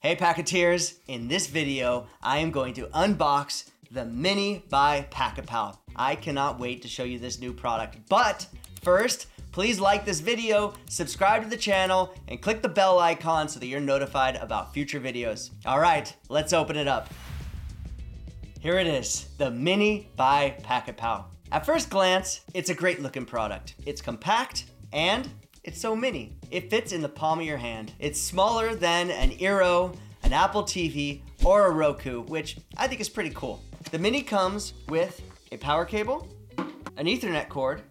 Hey Packeteers, in this video, I am going to unbox the Mini by Pacapal. I cannot wait to show you this new product, but first, please like this video, subscribe to the channel, and click the bell icon so that you're notified about future videos. All right, let's open it up. Here it is, the Mini by Pacapal. At first glance, it's a great looking product. It's compact and it's so mini. It fits in the palm of your hand. It's smaller than an eero, an Apple TV, or a Roku, which I think is pretty cool. The Mini comes with a power cable, an Ethernet cord,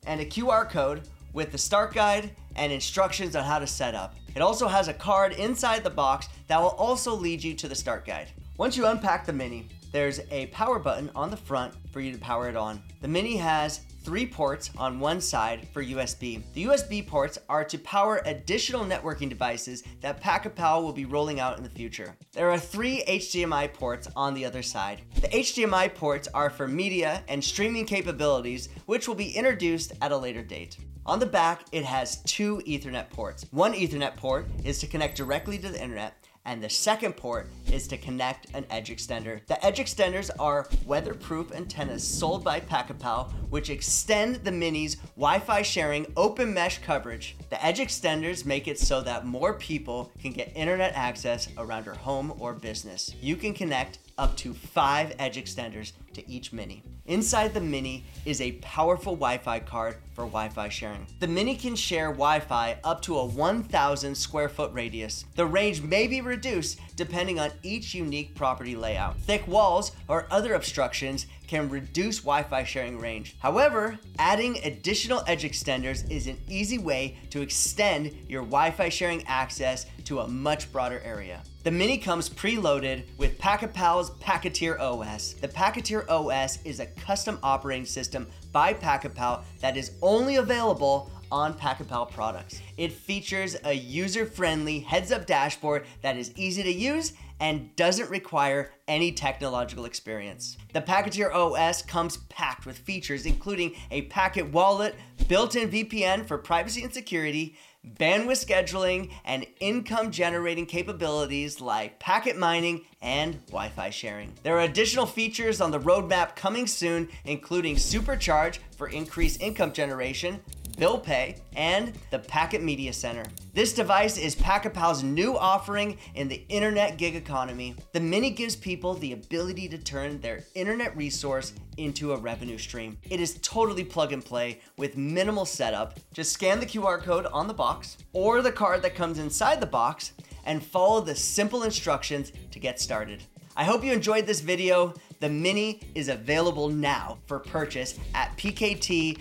and a QR code with the start guide and instructions on how to set up. It also has a card inside the box that will also lead you to the start guide. Once you unpack the Mini, there's a power button on the front for you to power it on. The Mini has 3 ports on one side for USB. The USB ports are to power additional networking devices that Pacapal will be rolling out in the future. There are 3 HDMI ports on the other side. The HDMI ports are for media and streaming capabilities, which will be introduced at a later date. On the back, it has 2 Ethernet ports. One Ethernet port is to connect directly to the internet, and the second port is to connect an edge extender. The edge extenders are weatherproof antennas sold by Pacapal, which extend the Mini's Wi-Fi sharing open mesh coverage. The edge extenders make it so that more people can get internet access around your home or business. You can connect up to 5 edge extenders to each Mini. Inside the Mini is a powerful Wi-Fi card for Wi-Fi sharing. The Mini can share Wi-Fi up to a 1,000 square foot radius. The range may be reduced depending on each unique property layout. Thick walls or other obstructions can reduce Wi-Fi sharing range. However, adding additional edge extenders is an easy way to extend your Wi-Fi sharing access to a much broader area. The Mini comes preloaded with Pacapal's Packeteer OS. The Packeteer OS is a custom operating system by Pacapal that is only available on Pacapal products. It features a user-friendly heads-up dashboard that is easy to use and doesn't require any technological experience. The Packeteer OS comes packed with features including a packet wallet, built-in VPN for privacy and security, bandwidth scheduling, and income generating capabilities like packet mining and Wi-Fi sharing. There are additional features on the roadmap coming soon, including Supercharge for increased income generation, bill pay, and the Packet Media Center. This device is Pacapal's new offering in the internet gig economy. The Mini gives people the ability to turn their internet resource into a revenue stream. It is totally plug and play with minimal setup. Just scan the QR code on the box or the card that comes inside the box and follow the simple instructions to get started. I hope you enjoyed this video. The Mini is available now for purchase at pktpal.com.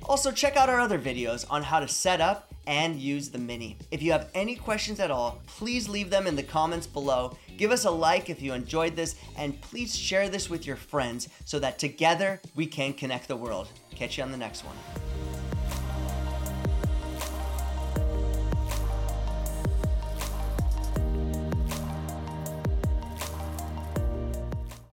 Also, check out our other videos on how to set up and use the Mini. If you have any questions at all, please leave them in the comments below. Give us a like if you enjoyed this, and please share this with your friends so that together we can connect the world. Catch you on the next one.